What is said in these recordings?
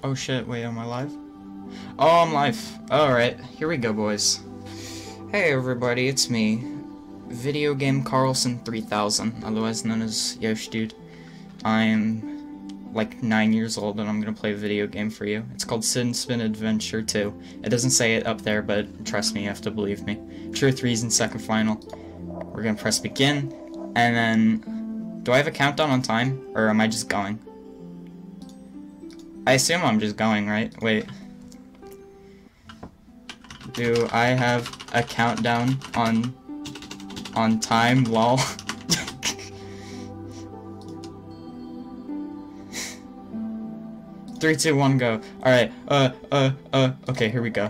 Oh shit, wait, am I live? Oh, I'm live. Alright, here we go, boys. Hey everybody, it's me, Video Game Carlson 3000, otherwise known as YoshDude. I'm like 9 years old and I'm gonna play a video game for you. It's called Sit and Spin Adventure 2. It doesn't say it up there, but trust me, you have to believe me. Truth, reason, second final. We're gonna press begin, and then... Do I have a countdown on time, or am I just going? I assume I'm just going, right? Wait. Do I have a countdown on time? Lol. Three, two, one, go. Alright, okay, here we go.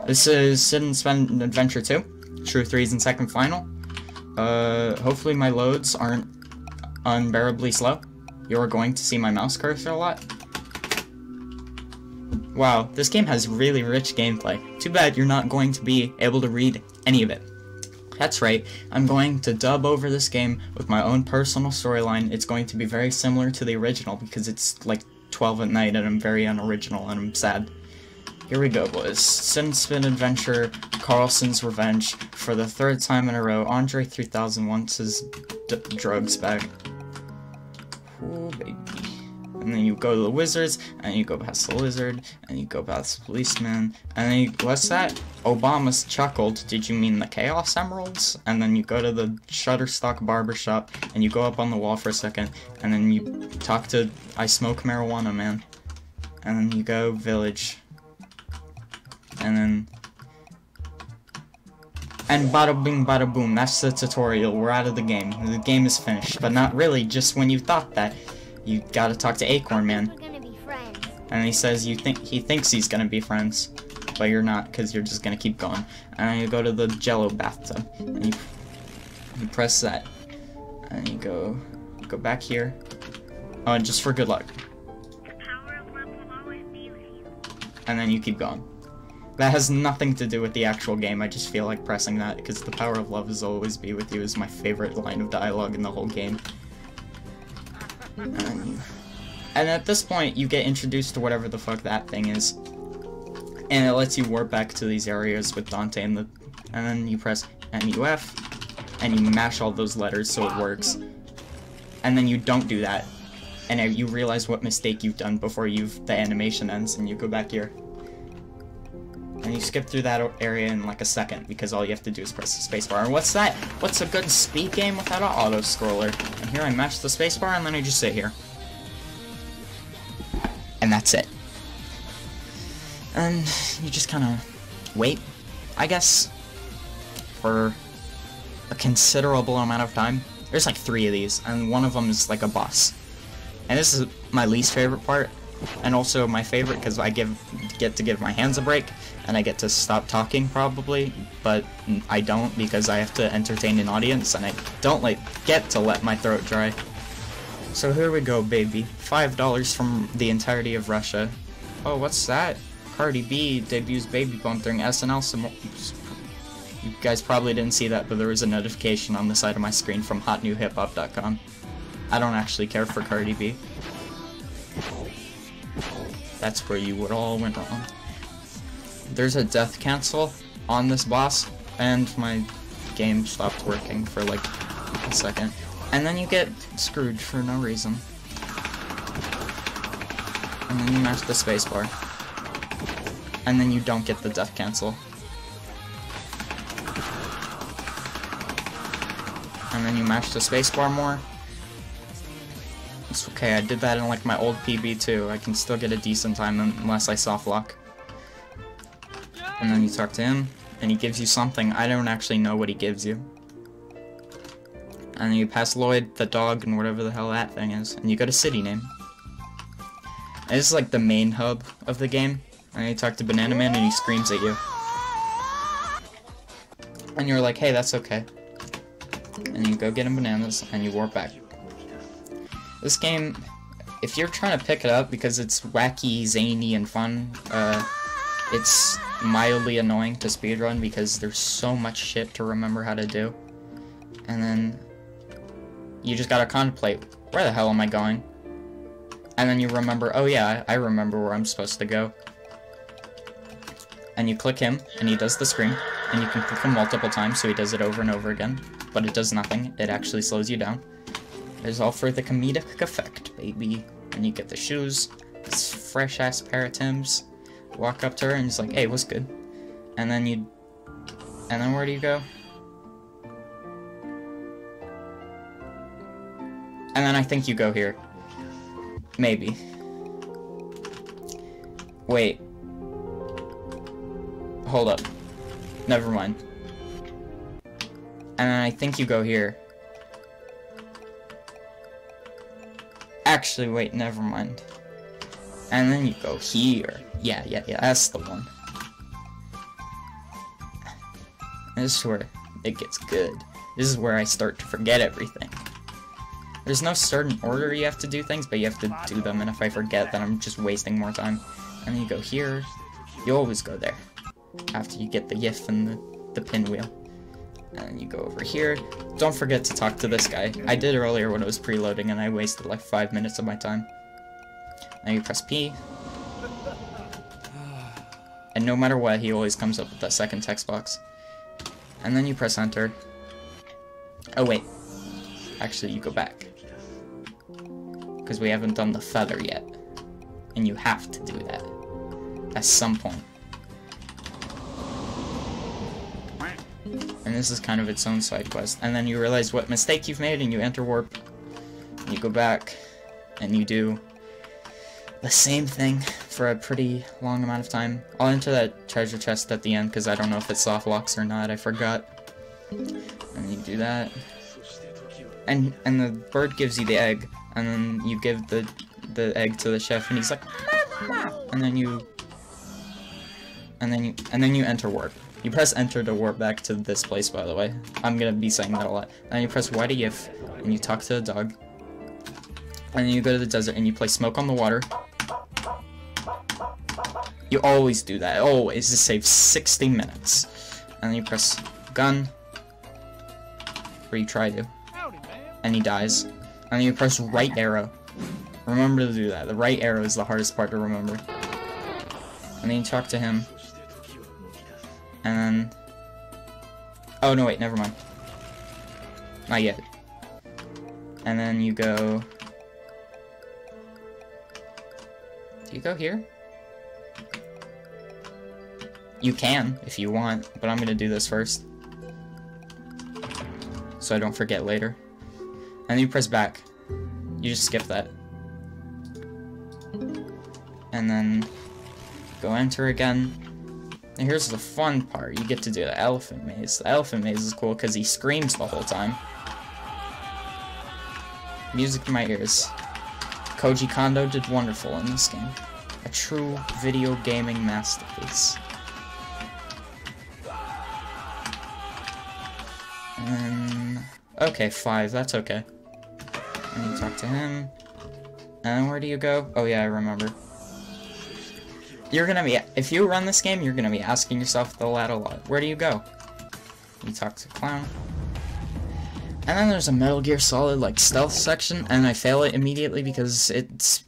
This is Sit and Spin Adventure 2. Truth, reason, second final. Hopefully my loads aren't unbearably slow. You're going to see my mouse cursor a lot. Wow, this game has really rich gameplay. Too bad you're not going to be able to read any of it. That's right, I'm going to dub over this game with my own personal storyline. It's going to be very similar to the original because it's like 12 at night and I'm very unoriginal and I'm sad. Here we go, boys. Sit and Spin Adventure, Carlson's Revenge. For the third time in a row, Andre 3000 wants his drugs back. Ooh, baby. And then you go to the wizards, and you go past the lizard, and you go past the policeman, and then you, what's that? Obama's chuckled, did you mean the Chaos Emeralds? And then you go to the Shutterstock barbershop, and you go up on the wall for a second, and then you talk to I Smoke Marijuana Man. And then you go village. And then... And bada bing bada boom, that's the tutorial, we're out of the game. The game is finished, but not really, just when you thought that. You gotta talk to Acorn Man. We're gonna be friends. And he says he thinks he's gonna be friends, but you're not, because you're just gonna keep going. And then you go to the Jello bathtub, and you press that, and you go back here. Oh, just for good luck. The power of love will always be with you. And then you keep going. That has nothing to do with the actual game, I just feel like pressing that, because the power of love is always be with you is my favorite line of dialogue in the whole game. And at this point, you get introduced to whatever the fuck that thing is. And it lets you warp back to these areas with Dante and then you press MUF, and you mash all those letters so it works. And then you don't do that. And you realize what mistake you've done before the animation ends, and you go back here. And you skip through that area in like a second, because all you have to do is press the spacebar. And what's that? What's a good speed game without an auto-scroller? And here I mash the spacebar, and then I just sit here. And that's it. And you just kind of wait, I guess, for a considerable amount of time. There's like 3 of these, and one of them is like a boss. And this is my least favorite part. And also my favorite because I get to give my hands a break, and I get to stop talking probably, but I don't because I have to entertain an audience, and I don't get to let my throat dry. So here we go, baby. $5 from the entirety of Russia. Oh, what's that? Cardi B debuts Baby Bump during SNL. You guys probably didn't see that, but there was a notification on the side of my screen from hotnewhiphop.com. I don't actually care for Cardi B. That's where you would all went wrong. There's a death cancel on this boss, and my game stopped working for like a second. And then you get screwed for no reason. And then you mash the spacebar. And then you don't get the death cancel. And then you mash the spacebar more. It's okay, I did that in like my old PB too. I can still get a decent time unless I soft lock. And then you talk to him, and he gives you something. I don't actually know what he gives you. And then you pass Lloyd, the dog, and whatever the hell that thing is, and you go to city name. And this is like the main hub of the game. And you talk to Banana Man, and he screams at you. And you're like, hey, that's okay. And you go get him bananas, and you warp back. This game, if you're trying to pick it up because it's wacky, zany, and fun, it's mildly annoying to speedrun because there's so much shit to remember how to do. And then you just gotta contemplate, where the hell am I going? And then you remember, oh yeah, I remember where I'm supposed to go. And you click him, and he does the scream. And you can click him multiple times, so he does it over and over again. But it does nothing. It actually slows you down. It's all for the comedic effect, baby. And you get the shoes. This fresh-ass pair of Timbs. Walk up to her, and he's like, hey, what's good? And then you... And then where do you go? And then I think you go here. Maybe. Wait. Hold up. Never mind. And then I think you go here. Actually, wait, never mind. And then you go here. Yeah, that's the one. This is where it gets good. This is where I start to forget everything. There's no certain order you have to do things, but you have to do them, and if I forget, then I'm just wasting more time. And then you go here. You always go there. After you get the YIF and the pinwheel. And then you go over here. Don't forget to talk to this guy. I did earlier when it was preloading, and I wasted like 5 minutes of my time. Now you press P. And no matter what, he always comes up with that second text box. And then you press enter. Oh wait. Actually, you go back. Because we haven't done the feather yet. And you have to do that. At some point. And this is kind of its own side quest. And then you realize what mistake you've made and you enter warp. And you go back. And you do the same thing for a pretty long amount of time. I'll enter that treasure chest at the end because I don't know if it soft locks or not. I forgot. And you do that. And the bird gives you the egg, and then you give the egg to the chef, and he's like, and then you enter warp. You press enter to warp back to this place, by the way. I'm gonna be saying that a lot. And you press Y to YIF, and you talk to the dog. And then you go to the desert, and you play Smoke on the Water. You always do that, always. It saves 60 minutes. And then you press gun, or you try to. And he dies. And then you press right arrow. Remember to do that. The right arrow is the hardest part to remember. And then you talk to him. And then... Oh, no, wait, never mind. Not yet. And then you go... Do you go here? You can, if you want, but I'm gonna do this first. So I don't forget later. And then you press back. You just skip that. And then go enter again. And here's the fun part. You get to do the elephant maze. The elephant maze is cool because he screams the whole time. Music in my ears. Koji Kondo did wonderful in this game. A true video gaming masterpiece. And then... Okay, 5. That's okay. And you talk to him. And where do you go? Oh yeah, I remember. You're gonna be... If you run this game, you're gonna be asking yourself the lad a lot. Where do you go? You talk to Clown. And then there's a Metal Gear Solid, like, stealth section, and I fail it immediately because it's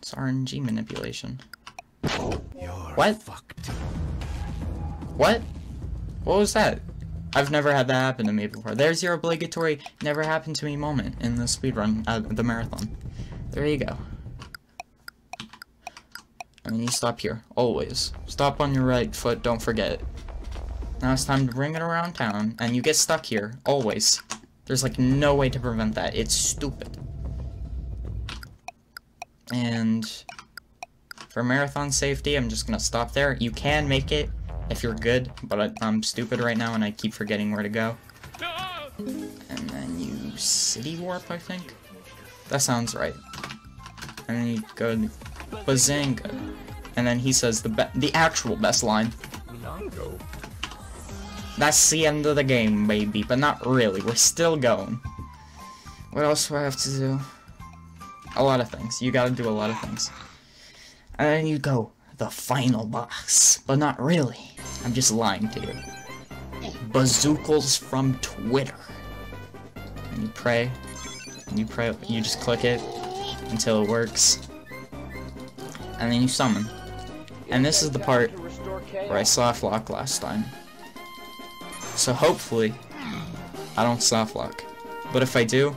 RNG manipulation. What? Fucked. What? What was that? I've never had that happen to me before. There's your obligatory never happened to me moment in the speedrun, the marathon. There you go. And then you stop here, always. Stop on your right foot, don't forget. Now it's time to bring it around town, and you get stuck here, always. There's like no way to prevent that, it's stupid. And for marathon safety, I'm just gonna stop there. You can make it if you're good, but I'm stupid right now and I keep forgetting where to go. And then you city warp, I think? That sounds right. And then you go to Bazanga. And then he says the actual best line. That's the end of the game, baby, but not really. We're still going. What else do I have to do? A lot of things. You gotta do a lot of things. And then you go, the final boss. But not really. I'm just lying to you. Bazookles from Twitter. And you pray. And you pray. You just click it. until it works. And then you summon. And this is the part where I soft lock last time. So hopefully, I don't soft lock. But if I do,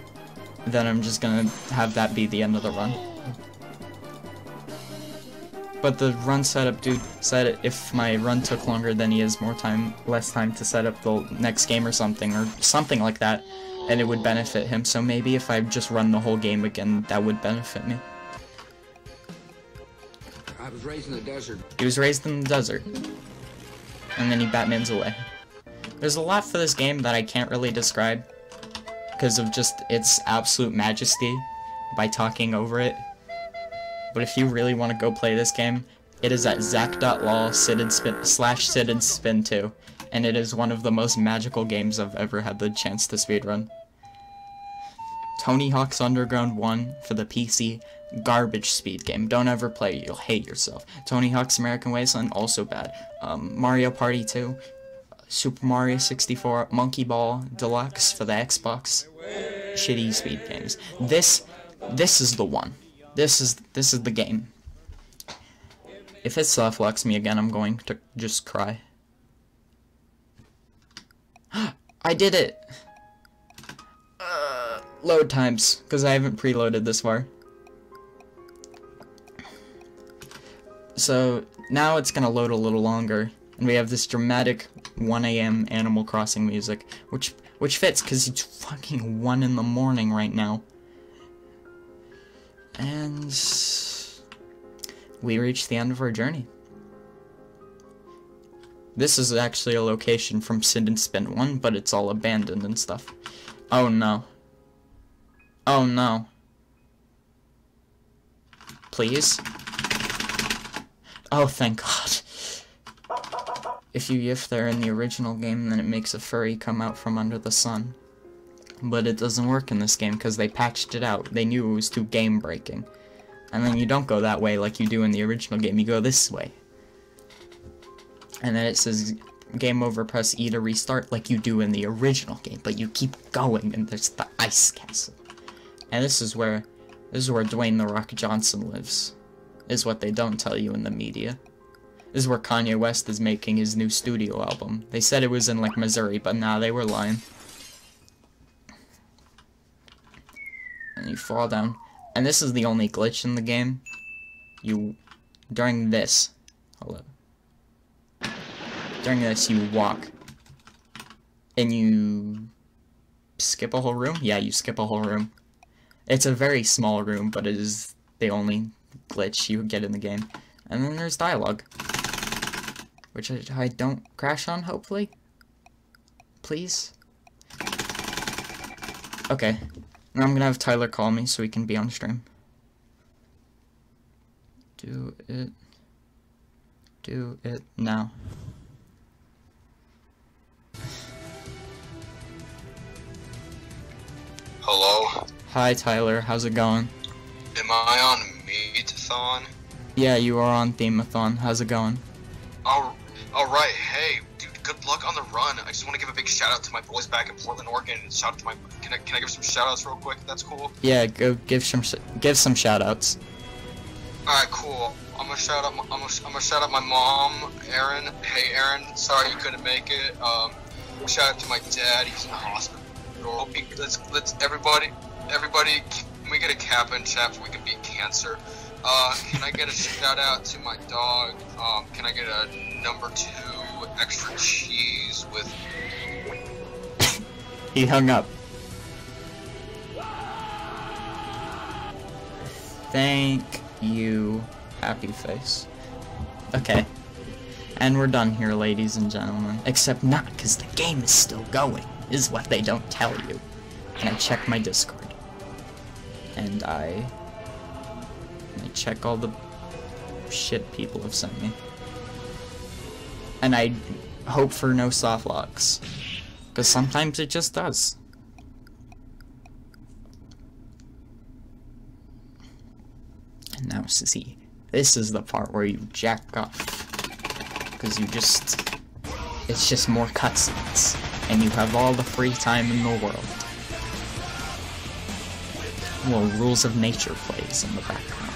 then I'm just gonna have that be the end of the run. But the run setup dude said if my run took longer than he has less time to set up the next game or something like that, and it would benefit him. So maybe if I just run the whole game again, that would benefit me. I was raised in the desert. He was raised in the desert. And then he Batmans away. There's a lot for this game that I can't really describe because of just its absolute majesty by talking over it. But if you really want to go play this game, it is at zach.law/sidandspin2, and it is one of the most magical games I've ever had the chance to speedrun. Tony Hawk's Underground 1 for the PC, garbage speed game. Don't ever play it, you'll hate yourself. Tony Hawk's American Wasteland, also bad. Mario Party 2, Super Mario 64, Monkey Ball Deluxe for the Xbox. Shitty speed games. This is the one. This is the game. If it soft locks me again, I'm going to just cry. I did it! Load times, because I haven't preloaded this far. So, now it's gonna load a little longer, and we have this dramatic 1 AM Animal Crossing music, which fits, because it's fucking 1 in the morning right now. And we reached the end of our journey. This is actually a location from Sid and Spin 1, but it's all abandoned and stuff. Oh no. Oh no. Please? Oh, thank God. If they're in the original game, then it makes a furry come out from under the sun. But it doesn't work in this game because they patched it out. They knew it was too game breaking. And then you don't go that way like you do in the original game, you go this way. And then it says game over, press E to restart like you do in the original game, but you keep going and there's the ice castle. And this is where Dwayne "The Rock" Johnson lives. Is what they don't tell you in the media. This is where Kanye West is making his new studio album. They said it was in like Missouri, but nah, they were lying. And you fall down. And this is the only glitch in the game. During this you walk. And you skip a whole room? Yeah, you skip a whole room. It's a very small room, but it is the only glitch you get in the game. And then there's dialogue. Which I don't crash on, hopefully. Please? Okay. Now I'm gonna have Tyler call me so he can be on stream. Do it now. Hello? Hi Tyler, how's it going? Am I on Meetathon? Yeah, you are on Themeathon. How's it going? Alright, hey, dude, good luck on the run. I just want to give a big shout out to my boys back in Portland, Oregon, and shout out to my... Can I give some shout outs real quick, if that's cool? Yeah, go give some shout outs. Alright, cool. I'm gonna shout out my mom, Aaron. Hey Aaron, sorry you couldn't make it. Shout out to my dad, he's in the hospital. Let's everybody, can we get a cap in chat so we can beat cancer? Can I get a shout out to my dog? Can I get a #2 extra cheese with... He hung up. Thank you, happy face. Okay. And we're done here, ladies and gentlemen. Except not, because the game is still going, is what they don't tell you. And I check my Discord. And I check all the shit people have sent me. And I hope for no soft locks. Because sometimes it just does. And now see, this is the part where you jack off. Because it's just more cutscenes. And you have all the free time in the world. Well, Rules of Nature plays in the background.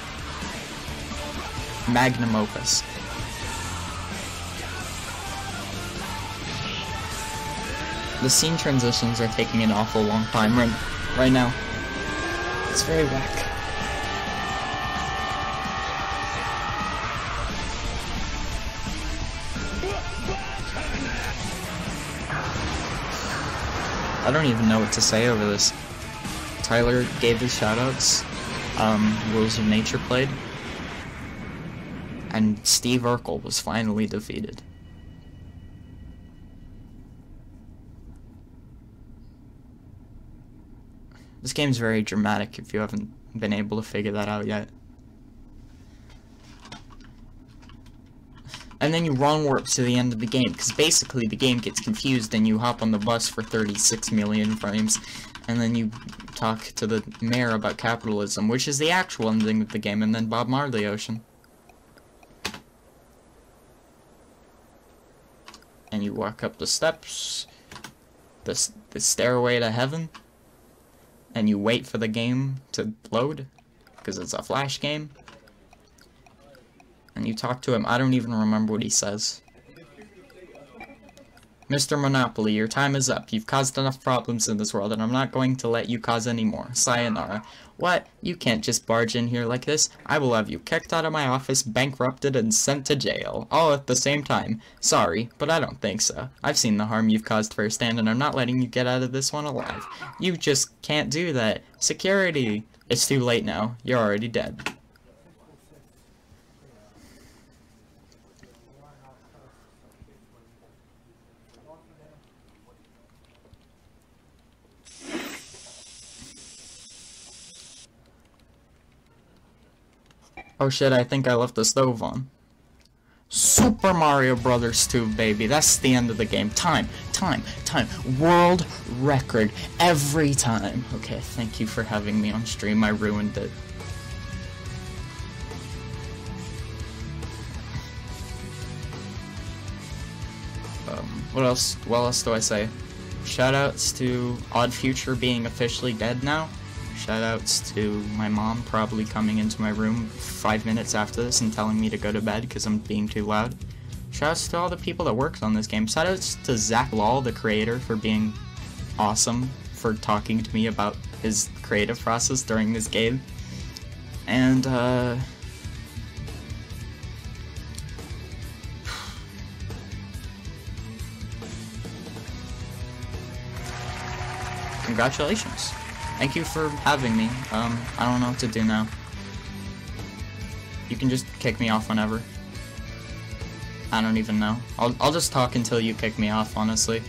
Magnum opus. The scene transitions are taking an awful long time right now. It's very whack. I don't even know what to say over this. Tyler gave his shoutouts. Rules of Nature played. And Steve Urkel was finally defeated. This game's very dramatic if you haven't been able to figure that out yet. And then you run warp to the end of the game, because basically the game gets confused and you hop on the bus for 36 million frames, and then you talk to the mayor about capitalism, which is the actual ending of the game, and then Bob Marley Ocean. And you walk up the steps, the stairway to heaven, and you wait for the game to load, because it's a flash game. And you talk to him. I don't even remember what he says. Mr. Monopoly, your time is up. You've caused enough problems in this world, and I'm not going to let you cause any more. Sayonara. What? You can't just barge in here like this. I will have you kicked out of my office, bankrupted, and sent to jail. All at the same time. Sorry, but I don't think so. I've seen the harm you've caused firsthand, and I'm not letting you get out of this one alive. You just can't do that. Security! It's too late now. You're already dead. Oh shit, I think I left the stove on. Super Mario Brothers 2, baby. That's the end of the game. Time. World record. Every time. Okay, thank you for having me on stream. I ruined it. What else do I say? Shoutouts to Odd Future being officially dead now. Shoutouts to my mom probably coming into my room 5 minutes after this and telling me to go to bed because I'm being too loud. Shoutouts to all the people that worked on this game. Shoutouts to Zach Law, the creator, for being awesome, for talking to me about his creative process during this game. And, congratulations. Thank you for having me. I don't know what to do now. You can just kick me off whenever. I don't even know. I'll just talk until you kick me off, honestly.